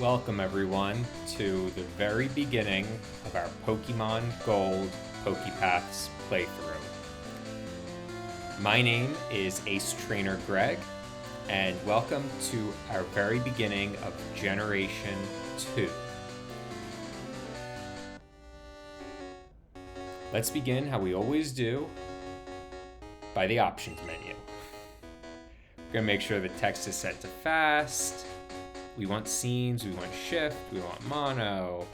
Welcome everyone to the very beginning of our Pokemon Gold PokePaths playthrough. My name is Ace Trainer Greg, and welcome to our very beginning of Generation 2. Let's begin how we always do, by the options menu. We're gonna make sure the text is set to fast. We want scenes, we want shift, we want mono.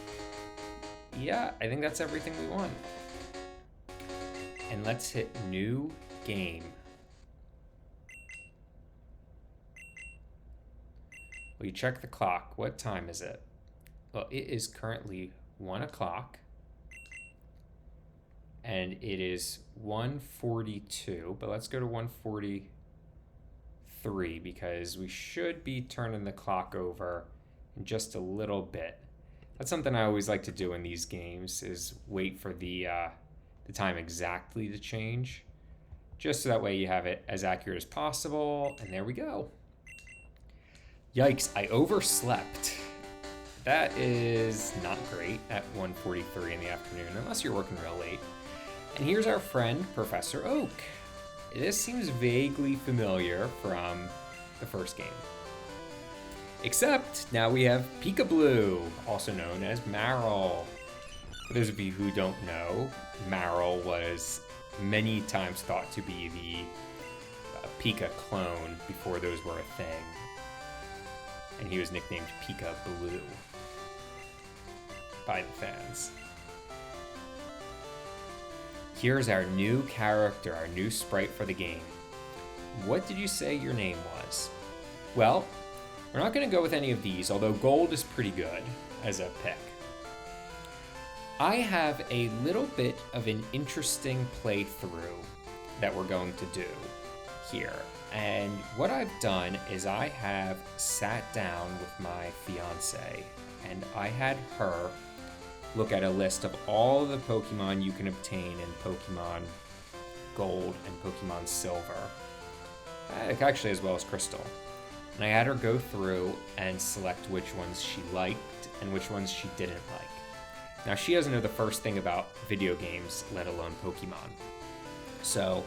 Yeah, I think that's everything we want. And let's hit new game. Well, you check the clock. What time is it? Well, it is currently 1 o'clock. And it is 1:42, but let's go to 1:43 because we should be turning the clock over in just a little bit. That's something I always like to do in these games, is wait for the time exactly to change, just so that way you have it as accurate as possible. And there we go. Yikes, I overslept. That is not great at 1:43 in the afternoon, unless you're working real late. And here's our friend, Professor Oak. This seems vaguely familiar from the first game. Except now we have Peekaboo, also known as Marill. For those of you who don't know, Marill was many times thought to be the Pika clone before those were a thing. And he was nicknamed Peekaboo by the fans. Here's our new character, our new sprite for the game. What did you say your name was? Well, we're not going to go with any of these, although Gold is pretty good as a pick. I have a little bit of an interesting playthrough that we're going to do here. And what I've done is I have sat down with my fiance and I had her look at a list of all the Pokemon you can obtain in Pokemon Gold and Pokemon Silver, actually as well as Crystal. And I had her go through and select which ones she liked and which ones she didn't like. Now, she doesn't know the first thing about video games, let alone Pokemon. So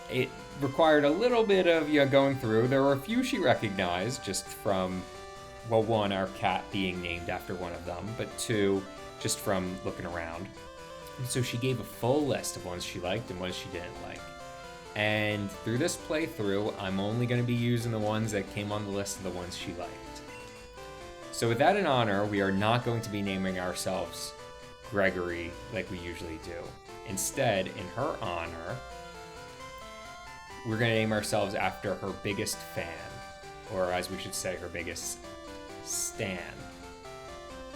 it required a little bit of going through. There were a few she recognized just from, well, one, our cat being named after one of them, but two, just from looking around. And so she gave a full list of ones she liked and ones she didn't like. And through this playthrough, I'm only going to be using the ones that came on the list of the ones she liked. So with that in honor, we are not going to be naming ourselves Gregory like we usually do. Instead, in her honor, we're going to name ourselves after her biggest fan, or as we should say, her biggest stan.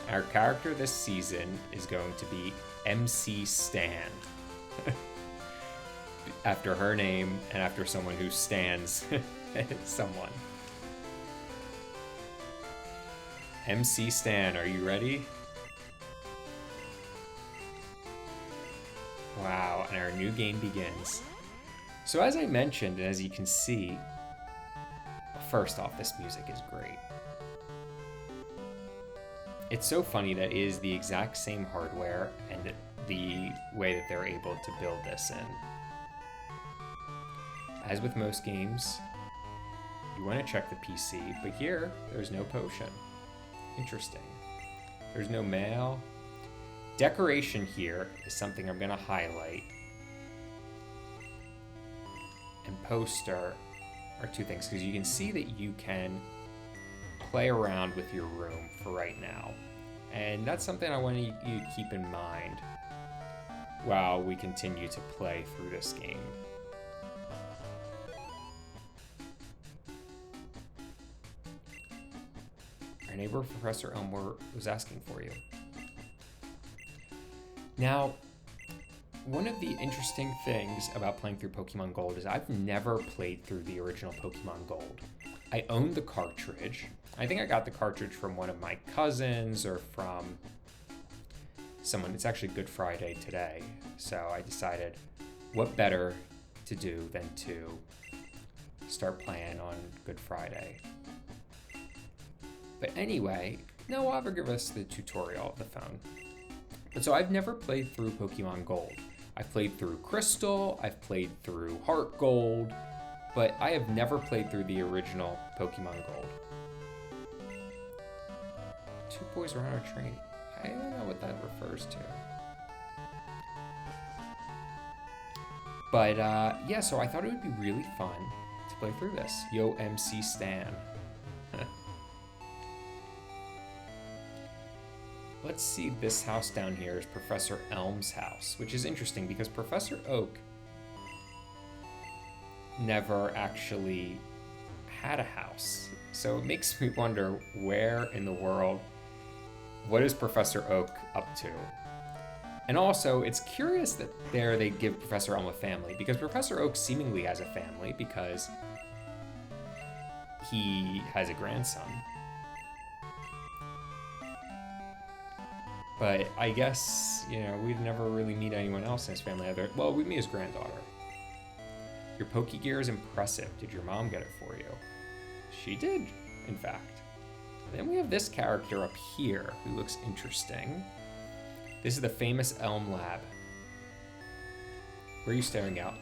Our character this season is going to be MC Stan. After her name and after someone who stands someone. MC Stan, are you ready? Wow, and our new game begins. So as I mentioned, and as you can see, first off, this music is great. It's so funny that it is the exact same hardware and the way that they're able to build this in. As with most games, you want to check the PC, but here, there's no potion. Interesting. There's no mail. Decoration here is something I'm going to highlight. And poster are two things, because you can see that you can play around with your room for right now. And that's something I want you to keep in mind while we continue to play through this game. Our neighbor, Professor Elmore, was asking for you. Now, one of the interesting things about playing through Pokemon Gold is I've never played through the original Pokemon Gold. I own the cartridge. I think I got the cartridge from one of my cousins or from someone. It's actually Good Friday today, so I decided what better to do than to start playing on Good Friday. But anyway, No, I'll ever give us the tutorial of the phone. But so I've never played through Pokemon Gold. I've played through Crystal, I've played through Heart Gold, but I have never played through the original Pokemon Gold. Two boys around a train. I don't know what that refers to. But yeah, so I thought it would be really fun to play through this. Yo, MC Stan. Let's see, this house down here is Professor Elm's house, which is interesting because Professor Oak never actually had a house. So it makes me wonder where in the world, what is Professor Oak up to? And also, it's curious that there they give Professor Elm a family, because Professor Oak seemingly has a family because he has a grandson. But I guess, you know, we'd never really meet anyone else in his family either. Well, we meet his granddaughter. Your Pokegear is impressive. Did your mom get it for you? She did, in fact. Then we have this character up here who looks interesting. This is the famous Elm Lab. Where are you staring out?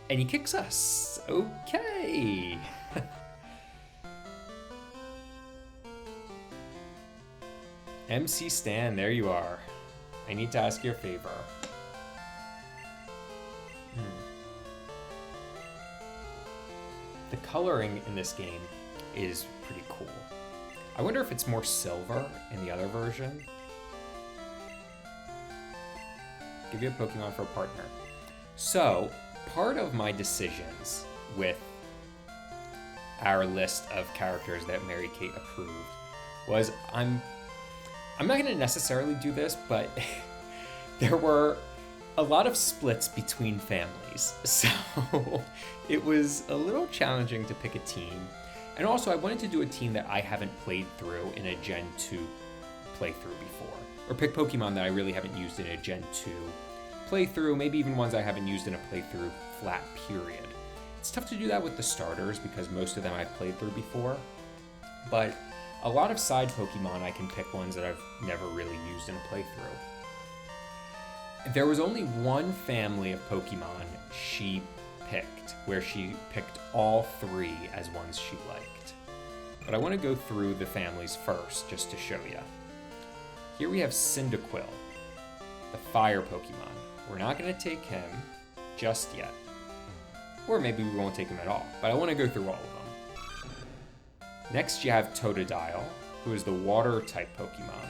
And he kicks us. Okay. MC Stan, there you are. I need to ask you a favor. The coloring in this game is pretty cool. I wonder if it's more silver in the other version. Give you a Pokemon for a partner. So, part of my decisions with our list of characters that Mary Kate approved was I'm not going to necessarily do this, but there were a lot of splits between families. So it was a little challenging to pick a team. And also I wanted to do a team that I haven't played through in a Gen 2 playthrough before. Or pick Pokemon that I really haven't used in a Gen 2 playthrough, maybe even ones I haven't used in a playthrough flat period. It's tough to do that with the starters because most of them I've played through before. But a lot of side Pokemon, I can pick ones that I've never really used in a playthrough. There was only one family of Pokemon she picked, where she picked all three as ones she liked. But I want to go through the families first, just to show you. Here we have Cyndaquil, the fire Pokemon. We're not going to take him just yet. Or maybe we won't take him at all, but I want to go through all of them. Next you have Totodile, who is the water type Pokemon.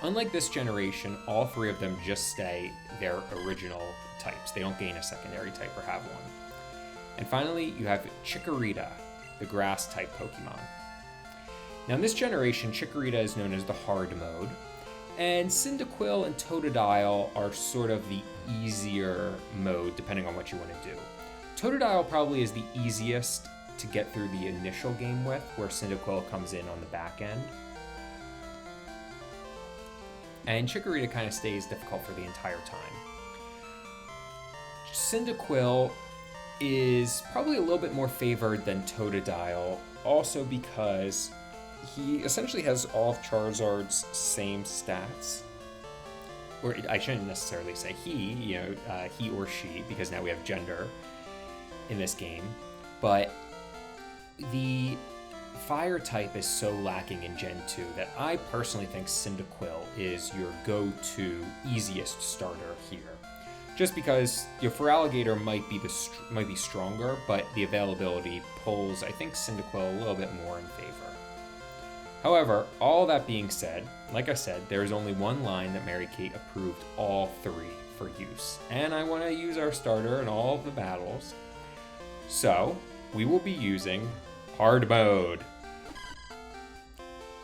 Unlike this generation, all three of them just stay their original types. They don't gain a secondary type or have one. And finally, you have Chikorita, the grass type Pokemon. Now in this generation, Chikorita is known as the hard mode, and Cyndaquil and Totodile are sort of the easier mode, depending on what you want to do. Totodile probably is the easiest to get through the initial game with, where Cyndaquil comes in on the back end. And Chikorita kind of stays difficult for the entire time. Cyndaquil is probably a little bit more favored than Totodile, also because he essentially has all of Charizard's same stats. Or I shouldn't necessarily say he, he or she, because now we have gender in this game. But the fire type is so lacking in Gen 2 that I personally think Cyndaquil is your go-to easiest starter here. Just because your Feraligatr might be stronger, but the availability pulls, I think, Cyndaquil a little bit more in favor. However, all that being said, like I said, there is only one line that Mary Kate approved all three for use, and I want to use our starter in all of the battles. So we will be using hard mode.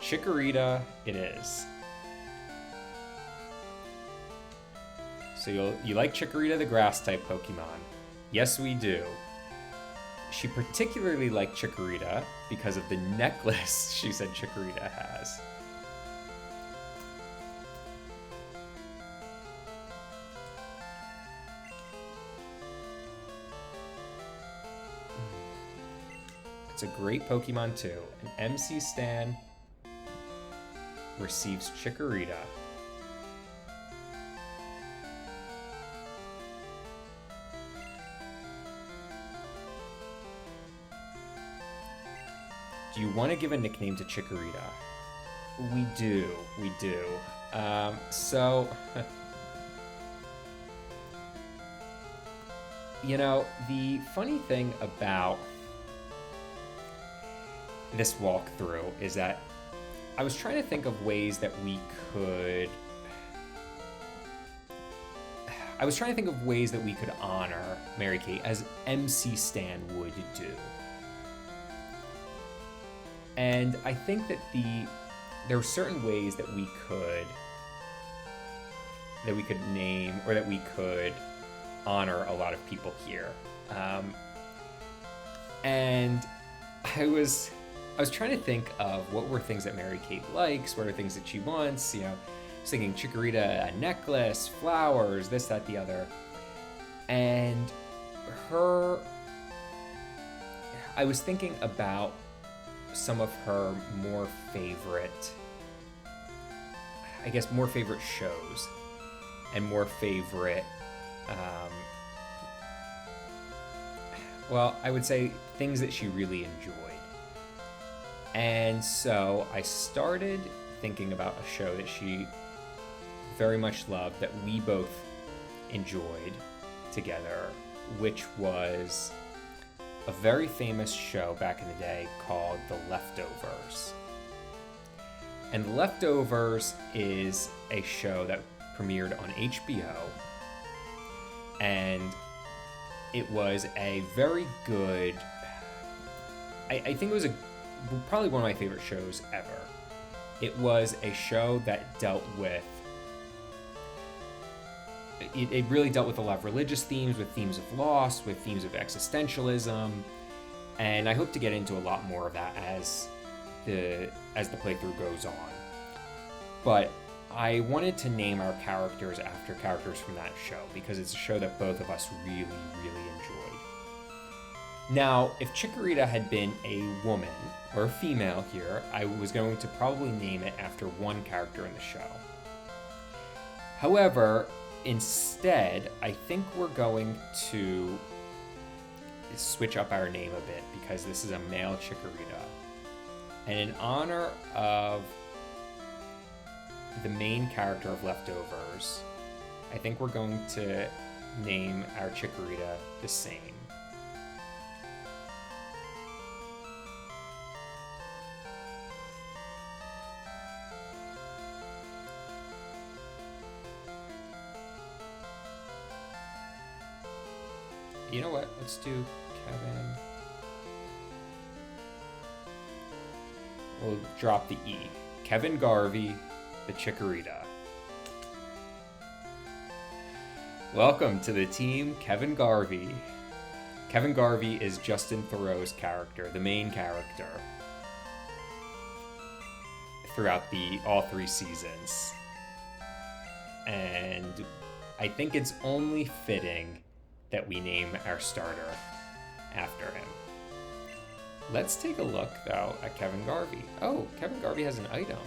Chikorita it is. So you like Chikorita, the grass type Pokemon? Yes, we do. She particularly liked Chikorita because of the necklace she said Chikorita has. It's a great Pokemon too. An MC Stan receives Chikorita. Do you want to give a nickname to Chikorita? We do. So, you know, the funny thing about this walkthrough is that I was trying to think of ways that we could... honor Mary Kate as MC Stan would do. And I think that there were certain ways that we could name, or that we could honor a lot of people here. And I was trying to think of what were things that Mary Kate likes, what are things that she wants, you know. I was thinking Chikorita, a necklace, flowers, this, that, the other. And I was thinking about some of her more favorite shows and more favorite, I would say things that she really enjoyed. And so I started thinking about a show that she very much loved, that we both enjoyed together, which was a very famous show back in the day called The Leftovers. And The Leftovers is a show that premiered on HBO, and it was a very good, I think it was probably one of my favorite shows ever. It was a show that dealt with, it really dealt with a lot of religious themes, with themes of loss, with themes of existentialism, and I hope to get into a lot more of that as the playthrough goes on. But I wanted to name our characters after characters from that show, because it's a show that both of us really, really enjoyed. Now, if Chikorita had been a woman, or a female here, I was going to probably name it after one character in the show. However, instead, I think we're going to switch up our name a bit, because this is a male Chikorita. And in honor of the main character of Leftovers, I think we're going to name our Chikorita the same. You know what? Let's do Kevin. We'll drop the E. Kevin Garvey, the Chikorita. Welcome to the team, Kevin Garvey. Kevin Garvey is Justin Theroux's character, the main character, throughout all 3 seasons. And I think it's only fitting that we name our starter after him. Let's take a look, though, at Kevin Garvey. Oh, Kevin Garvey has an item.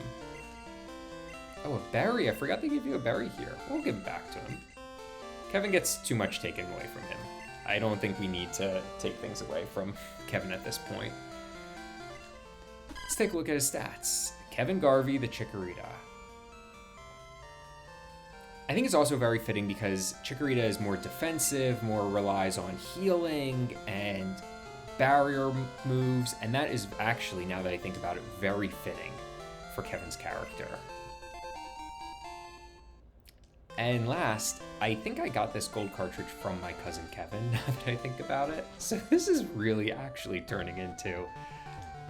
Oh, a berry. I forgot to give you a berry here. We'll give it back to him. Kevin gets too much taken away from him. I don't think we need to take things away from Kevin at this point. Let's take a look at his stats. Kevin Garvey, the Chikorita. I think it's also very fitting because Chikorita is more defensive, more relies on healing and barrier moves, and that is actually, now that I think about it, very fitting for Kevin's character. And last, I think I got this gold cartridge from my cousin Kevin, now that I think about it. So this is really actually turning into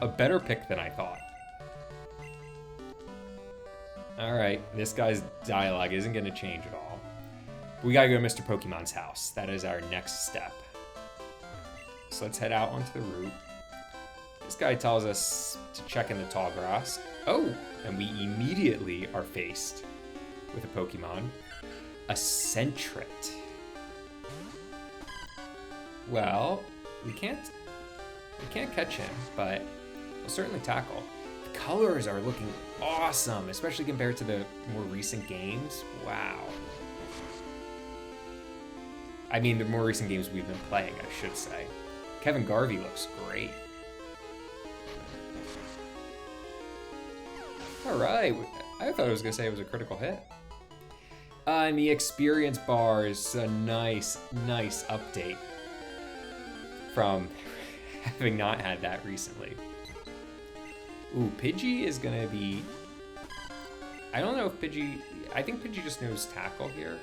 a better pick than I thought. Alright, this guy's dialogue isn't going to change at all. We gotta go to Mr. Pokemon's house. That is our next step. So let's head out onto the route. This guy tells us to check in the tall grass. Oh, and we immediately are faced with a Pokemon. A Sentret. Well, we can't catch him, but we'll certainly tackle. colors are looking awesome, especially compared to the more recent games. Wow. I mean, the more recent games we've been playing, I should say. Kevin Garvey looks great. All right. I thought I was going to say it was a critical hit. And the experience bar is a nice update from having not had that recently. Ooh, Pidgey is going to be... I don't know if Pidgey... I think Pidgey just knows Tackle here.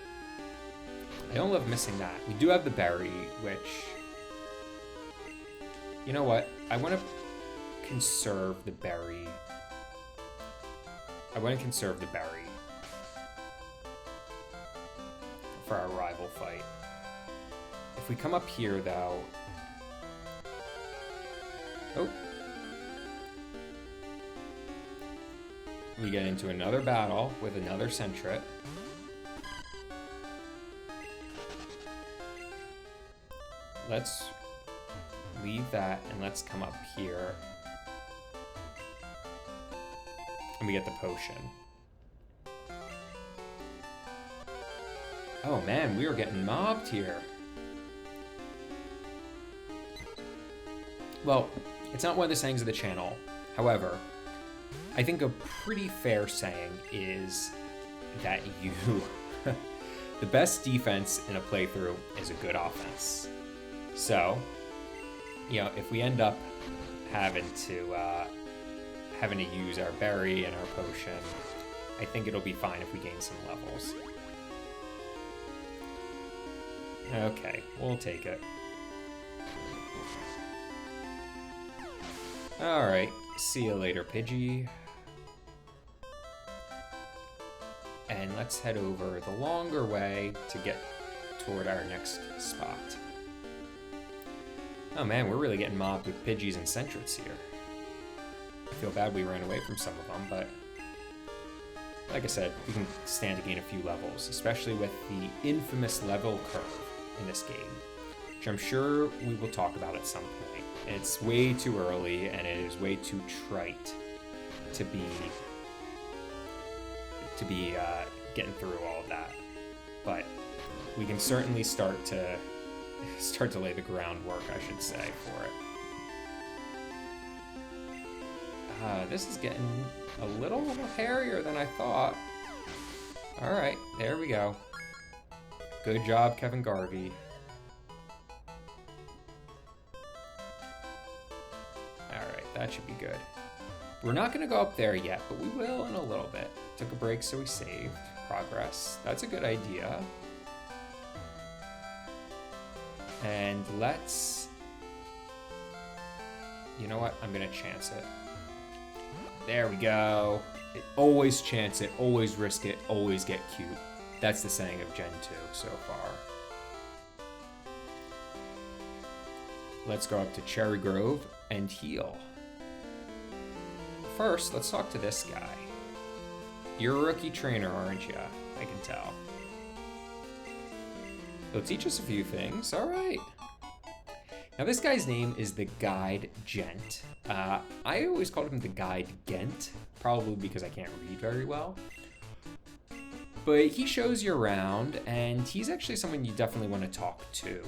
I don't love missing that. We do have the berry, which... You know what? I want to conserve the berry. For our rival fight. If we come up here, though... Oh. We get into another battle with another Sentret. Let's leave that and let's come up here. And we get the potion. Oh man, we are getting mobbed here. Well, it's not one of the sayings of the channel. However, I think a pretty fair saying is that the best defense in a playthrough is a good offense. So, you know, if we end up having to use our berry and our potion, I think it'll be fine if we gain some levels. Okay, we'll take it. Alright, see you later, Pidgey. And let's head over the longer way to get toward our next spot. Oh man, we're really getting mobbed with Pidgeys and Sentrets here. I feel bad we ran away from some of them, but like I said, we can stand to gain a few levels, especially with the infamous level curve in this game, which I'm sure we will talk about at some point. It's way too early, and it is way too trite to be getting through all of that. But we can certainly start to lay the groundwork, I should say, for it. This is getting a little hairier than I thought. All right, there we go. Good job, Kevin Garvey. Alright, that should be good. We're not going to go up there yet, but we will in a little bit. Took a break, so we saved. Progress. That's a good idea. And let's... You know what? I'm going to chance it. There we go. Always chance it, always risk it, always get cute. That's the saying of Gen 2 so far. Let's go up to Cherry Grove and heal. First, let's talk to this guy. You're a rookie trainer, aren't you? I can tell. He'll teach us a few things. All right. Now, this guy's name is the Guide Gent. I always called him the Guide Gent, probably because I can't read very well. But he shows you around, and he's actually someone you definitely want to talk to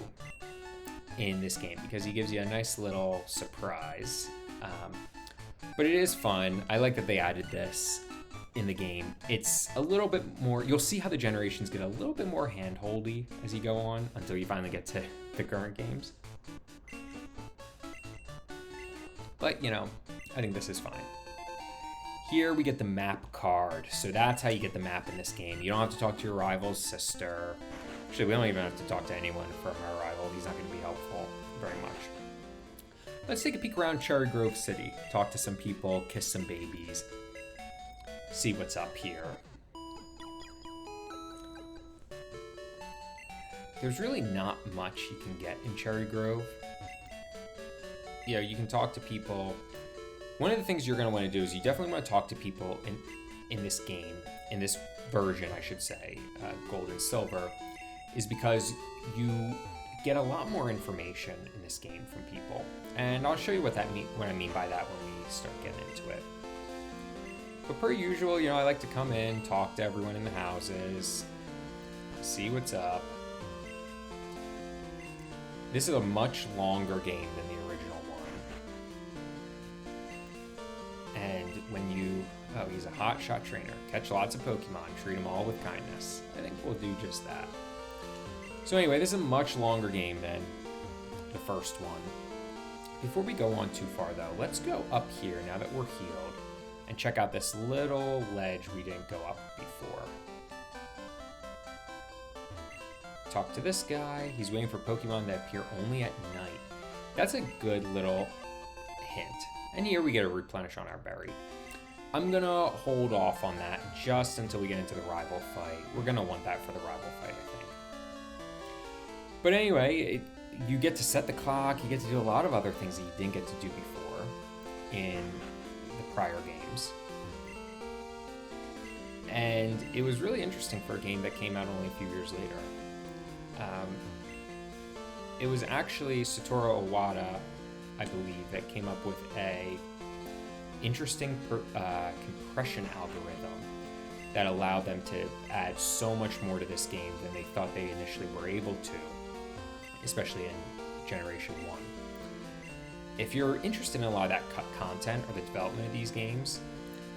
in this game because he gives you a nice little surprise. But it is fun. I like that they added this in the game. It's a little bit more, you'll see how the generations get a little bit more hand-holdy as you go on until you finally get to the current games. But, you know, I think this is fine. Here we get the map card. So that's how you get the map in this game. You don't have to talk to your rival's sister. Actually, we don't even have to talk to anyone from our rival. He's not going to be helpful very much. Let's take a peek around Cherry Grove City. Talk to some people, kiss some babies. See what's up here. There's really not much you can get in Cherry Grove. You know, you can talk to people. One of the things you're going to want to do is you definitely want to talk to people in this game, in this version, I should say, Gold and Silver, is because you get a lot more information in this game from people. And I'll show you what I mean by that when we start getting into it. But per usual, you know, I like to come in, talk to everyone in the houses, see what's up. This is a much longer game than the original one. And when you... Oh, he's a hotshot trainer. Catch lots of Pokemon. Treat them all with kindness. I think we'll do just that. So anyway, this is a much longer game than the first one. Before we go on too far, though, let's go up here now that we're healed and check out this little ledge we didn't go up before. Talk to this guy. He's waiting for Pokemon that appear only at night. That's a good little hint. And here we get a replenish on our berry. I'm gonna hold off on that just until we get into the rival fight. We're gonna want that for the rival fight, I think. But anyway, you get to set the clock. You get to do a lot of other things that you didn't get to do before in the prior games. And it was really interesting for a game that came out only a few years later. It was actually Satoru Iwata, I believe, that came up with a interesting compression algorithm that allowed them to add so much more to this game than they thought they initially were able to, especially in Generation 1. If you're interested in a lot of that content or the development of these games,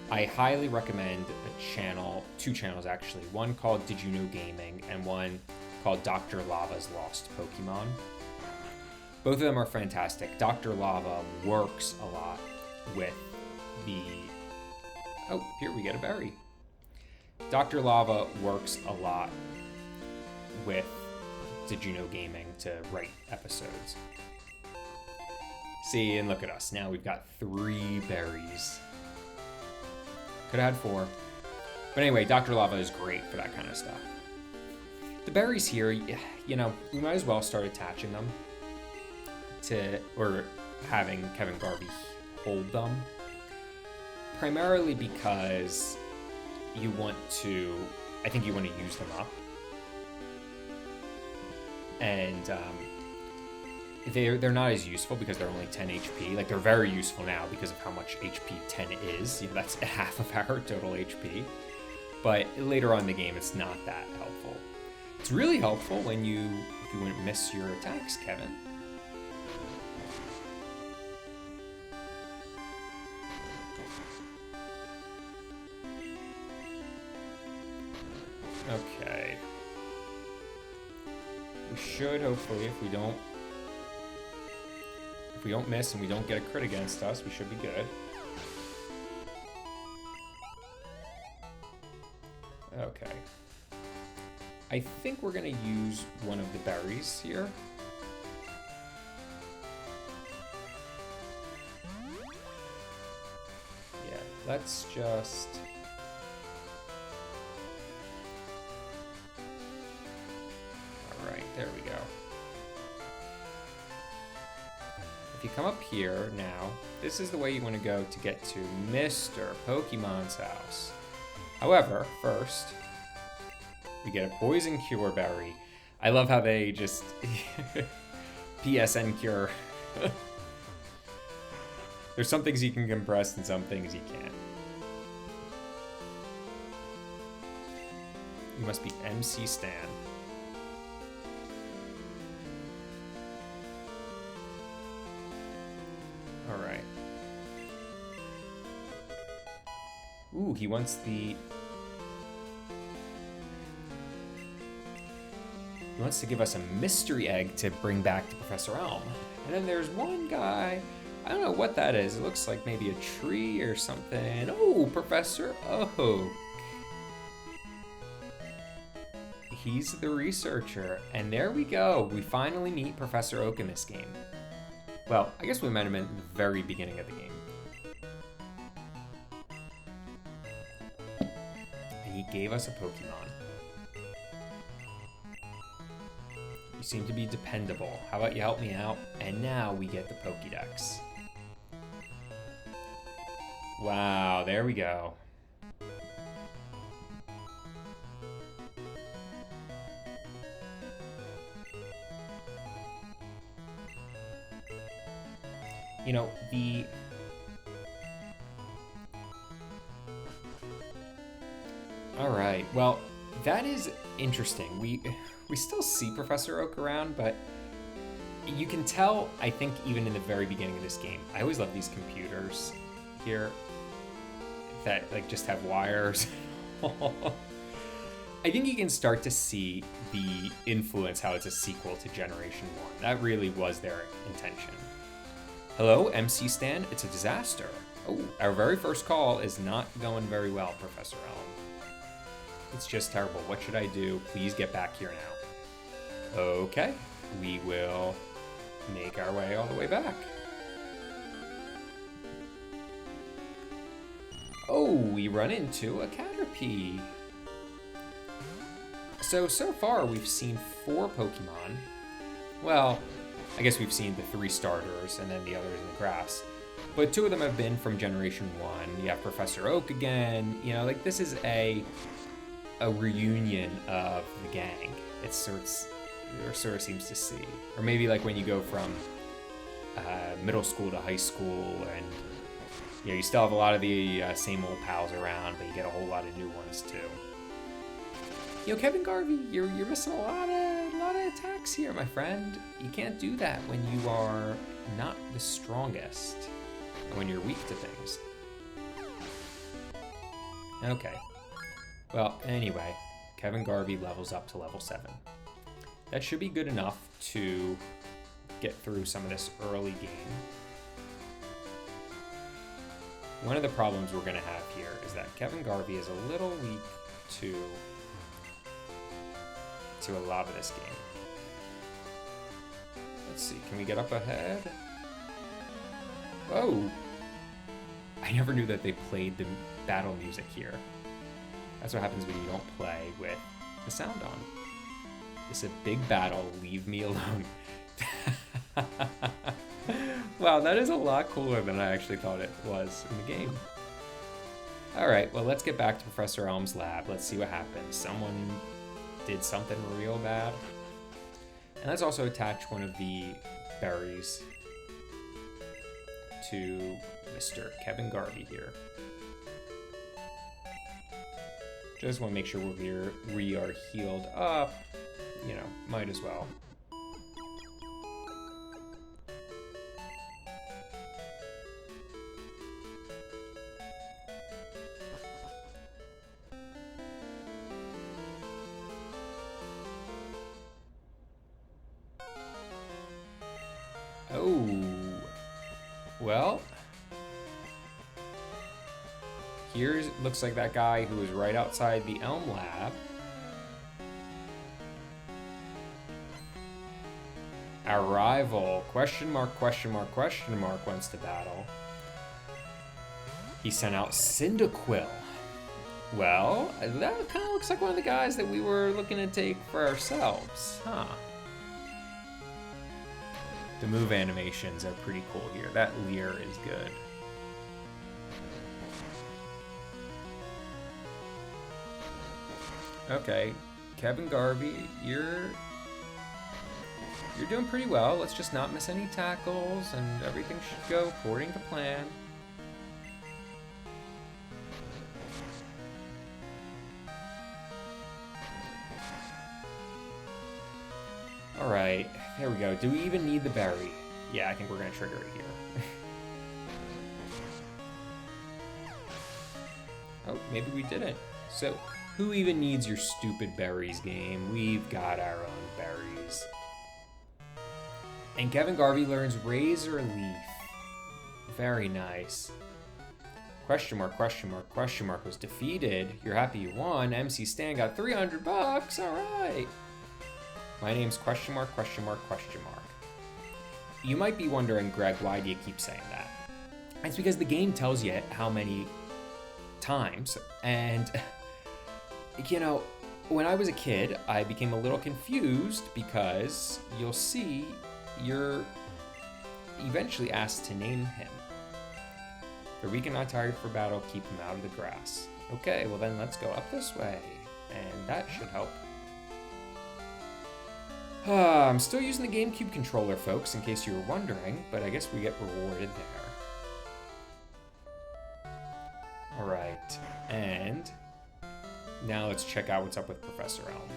I highly recommend a channel, 2 channels actually, one called Did You Know Gaming and one called Dr. Lava's Lost Pokemon. Both of them are fantastic. Dr. Lava works a lot with the... Oh, here we get a berry. Dr. Lava works a lot with Did You Know Gaming to write episodes. See, and look at us. Now we've got 3 berries. Could have had 4. But anyway, Dr. Lava is great for that kind of stuff. The berries here, you know, we might as well start attaching them to, or having Kevin Garvey hold them. Primarily because you want to, I think you want to use them up. And they're not as useful because they're only 10 HP. Like, they're very useful now because of how much HP 10 is. You know, that's half of our total HP. But later on in the game, it's not that helpful. It's really helpful when if you wouldn't miss your attacks, Kevin. Okay. We should, hopefully, if we don't miss and we don't get a crit against us, we should be good. Okay. I think we're gonna use one of the berries here. Yeah, let's just... Alright, there we go. If you come up here now, this is the way you want to go to get to Mr. Pokemon's house. However, first, we get a Poison Cure Berry. I love how they just... PSN Cure. There's some things you can compress and some things you can't. You must be MC Stan. Alright. Ooh, he wants the... He wants to give us a mystery egg to bring back to Professor Elm. And then there's one guy, I don't know what that is. It looks like maybe a tree or something. Oh, Professor Oak. He's the researcher. And there we go. We finally meet Professor Oak in this game. Well, I guess we met him at the very beginning of the game. And he gave us a Pokemon. You seem to be dependable. How about you help me out? And now we get the Pokédex. Wow, there we go. You know, All right. Well, that is interesting. We still see Professor Oak around, but you can tell, I think, even in the very beginning of this game, I always love these computers here that like just have wires. I think you can start to see the influence, how it's a sequel to Generation 1. That really was their intention. Hello, MC Stan. It's a disaster. Oh, our very first call is not going very well, Professor Elm. It's just terrible. What should I do? Please get back here now. Okay, we will make our way all the way back. Oh, we run into a Caterpie. So far we've seen 4 Pokemon. Well, I guess we've seen the 3 starters and then the others in the grass. But 2 of them have been from Generation 1. You have Professor Oak again. You know, like this is a reunion of the gang. It sort of seems to see. Or maybe like when you go from middle school to high school and you know, you still have a lot of the same old pals around, but you get a whole lot of new ones too. You know, Kevin Garvey, you're missing a lot of attacks here, my friend. You can't do that when you are not the strongest, and when you're weak to things. Okay. Well, anyway, Kevin Garvey levels up to level 7. That should be good enough to get through some of this early game. One of the problems we're going to have here is that Kevin Garvey is a little weak to a lot of this game. Let's see, can we get up ahead? Whoa! I never knew that they played the battle music here. That's what happens when you don't play with the sound on. It's a big battle, leave me alone. Wow, that is a lot cooler than I actually thought it was in the game. Alright, well let's get back to Professor Elm's lab. Let's see what happens. Someone did something real bad. And let's also attach one of the berries to Mr. Kevin Garvey here. Just want to make sure we are healed up. You know, might as well. Oh, well, here's, looks like that guy who was right outside the Elm Lab. Our rival, question mark, question mark, question mark, wants to battle. He sent out Cyndaquil. Well, that kind of looks like one of the guys that we were looking to take for ourselves, huh? The move animations are pretty cool here. That Leer is good. Okay, Kevin Garvey, you're doing pretty well. Let's just not miss any tackles and everything should go according to plan. Alright, there we go. Do we even need the berry? Yeah, I think we're going to trigger it here. Oh, maybe we didn't. So, who even needs your stupid berries, game? We've got our own berries. And Kevin Garvey learns Razor Leaf. Very nice. Question mark, question mark, question mark was defeated. You're happy you won. MC Stan got $300. Alright. My name's question mark, question mark, question mark. You might be wondering, Greg, why do you keep saying that? It's because the game tells you how many times, and you know, when I was a kid, I became a little confused because you'll see you're eventually asked to name him. The weak and not tired for battle, keep him out of the grass. Okay, well then let's go up this way, and that should help. I'm still using the GameCube controller, folks, in case you were wondering, but I guess we get rewarded there. Alright, and Now let's check out what's up with Professor Elm.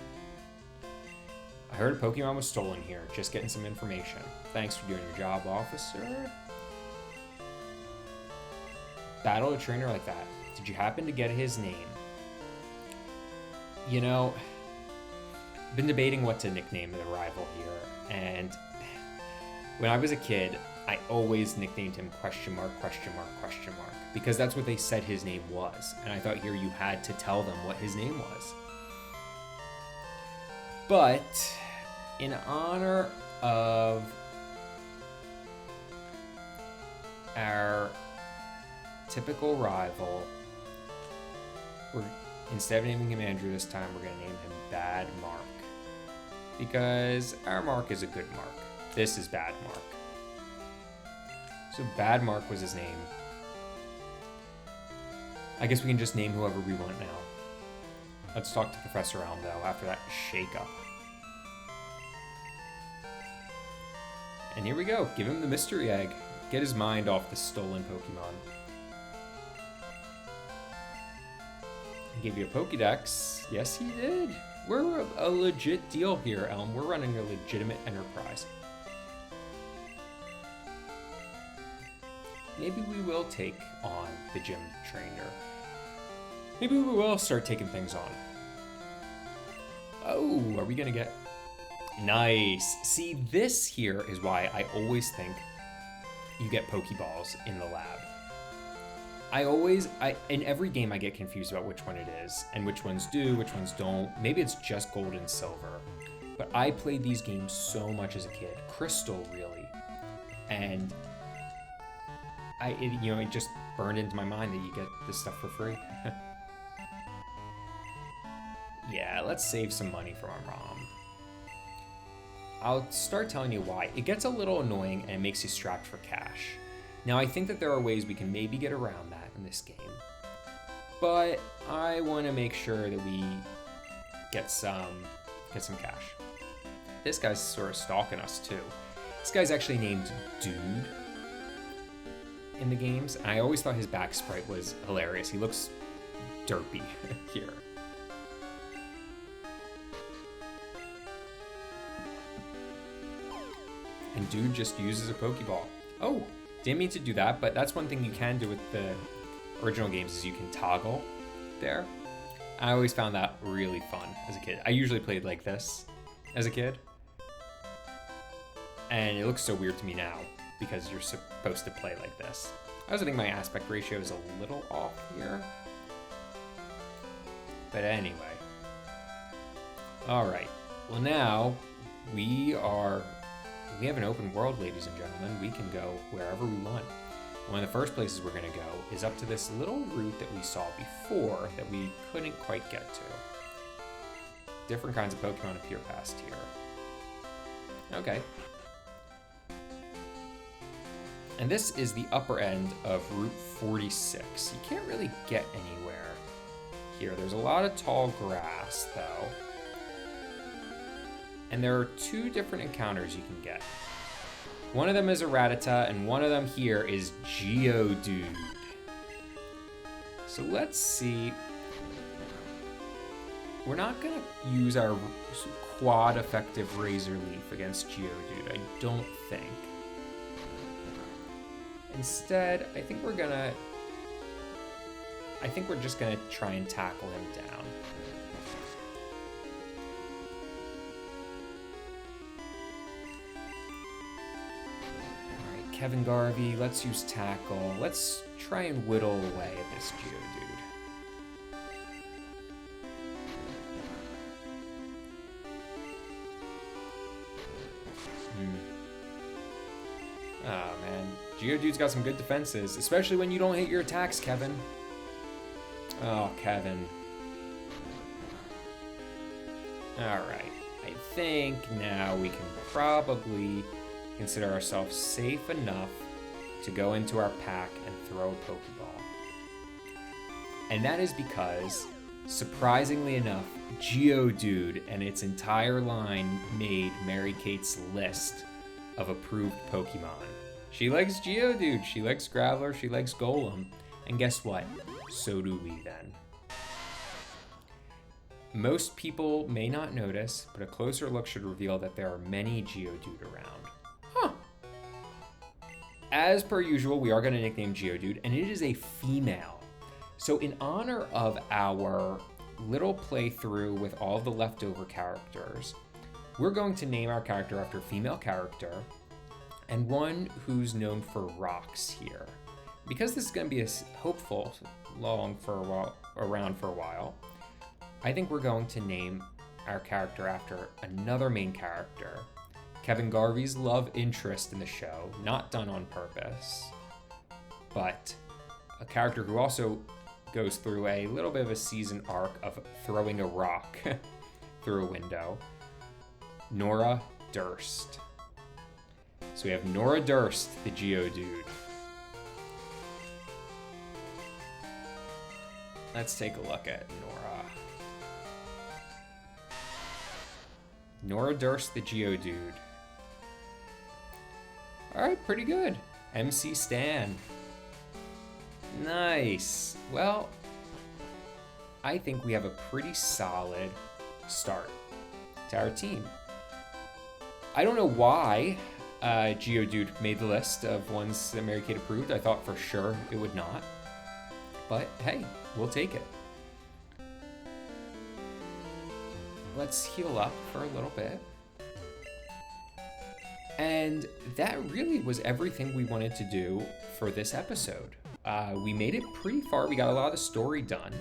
I heard a Pokemon was stolen here. Just getting some information. Thanks for doing your job, officer. Battle a trainer like that. Did you happen to get his name? You know, I've been debating what to nickname the rival here, and when I was a kid, I always nicknamed him question mark, because that's what they said his name was, and I thought here you had to tell them what his name was. But in honor of our typical rival, instead of naming him Andrew this time, we're going to name him Bad Mark. Because our Mark is a good Mark. This is Bad Mark. So Bad Mark was his name. I guess we can just name whoever we want now. Let's talk to Professor Elm, though, after that shake-up. And here we go. Give him the mystery egg. Get his mind off the stolen Pokemon. He gave you a Pokédex. Yes, he did. We're a legit deal here, Elm. We're running a legitimate enterprise. Maybe we will take on the gym trainer. Maybe we will start taking things on. Oh, are we gonna get... Nice. See, this here is why I always think you get Pokeballs in the lab. In every game I get confused about which one it is, and which ones do, which ones don't. Maybe it's just gold and silver. But I played these games so much as a kid. Crystal, really. And it just burned into my mind that you get this stuff for free. Yeah, let's save some money from our mom. I'll start telling you why. It gets a little annoying and it makes you strapped for cash. Now, I think that there are ways we can maybe get around that in this game, but I want to make sure that we get some cash. This guy's sort of stalking us too. This guy's actually named Dude in the games, and I always thought his back sprite was hilarious. He looks derpy here. And Dude just uses a Pokeball. Oh, didn't mean to do that, but that's one thing you can do with the original games is you can toggle there. I always found that really fun as a kid. I usually played like this as a kid. And it looks so weird to me now because you're supposed to play like this. I also think my aspect ratio is a little off here. But anyway. All right. Well, now we have an open world, ladies and gentlemen. We can go wherever we want. One of the first places we're going to go is up to this little route that we saw before that we couldn't quite get to. Different kinds of Pokemon appear past here. Okay. And this is the upper end of Route 46. You can't really get anywhere here. There's a lot of tall grass, though. And there are two different encounters you can get. One of them is a Rattata, and one of them here is Geodude. So let's see. We're not going to use our quad effective Razor Leaf against Geodude, I don't think. Instead, I think we're just gonna try and tackle him down. Alright, Kevin Garvey, let's use tackle. Let's try and whittle away at this Geodude. Oh man, Geodude's got some good defenses, especially when you don't hit your attacks, Kevin. Oh, Kevin. Alright, I think now we can probably consider ourselves safe enough to go into our pack and throw a Pokeball. And that is because, surprisingly enough, Geodude and its entire line made Mary-Kate's list of approved Pokemon. She likes Geodude, she likes Graveler, she likes Golem, and guess what? So do we then. Most people may not notice, but a closer look should reveal that there are many Geodude around. Huh. As per usual, we are going to nickname Geodude, and it is a female. So in honor of our little playthrough with all the leftover characters, we're going to name our character after a female character and one who's known for rocks here. Because this is going to be hopeful around for a while, I think we're going to name our character after another main character, Kevin Garvey's love interest in the show, not done on purpose, but a character who also goes through a little bit of a season arc of throwing a rock through a window, Nora Durst. So we have Nora Durst, the Geodude. Let's take a look at Nora. Nora Durst, the Geodude. Alright, pretty good. MC Stan. Nice. Well, I think we have a pretty solid start to our team. I don't know why Geodude made the list of ones that Mary Kate approved. I thought for sure it would not. But hey, we'll take it. Let's heal up for a little bit. And that really was everything we wanted to do for this episode. We made it pretty far. We got a lot of the story done.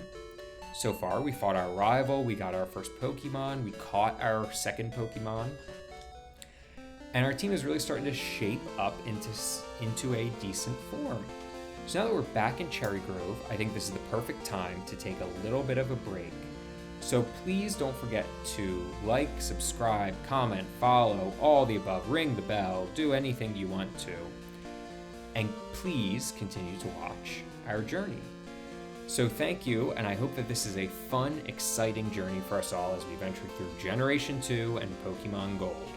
So far, we fought our rival, we got our first Pokemon, we caught our second Pokemon. And our team is really starting to shape up into a decent form. So now that we're back in Cherry Grove, I think this is the perfect time to take a little bit of a break. So please don't forget to like, subscribe, comment, follow, all the above, ring the bell, do anything you want to. And please continue to watch our journey. So thank you, and I hope that this is a fun, exciting journey for us all as we venture through Generation 2 and Pokemon Gold.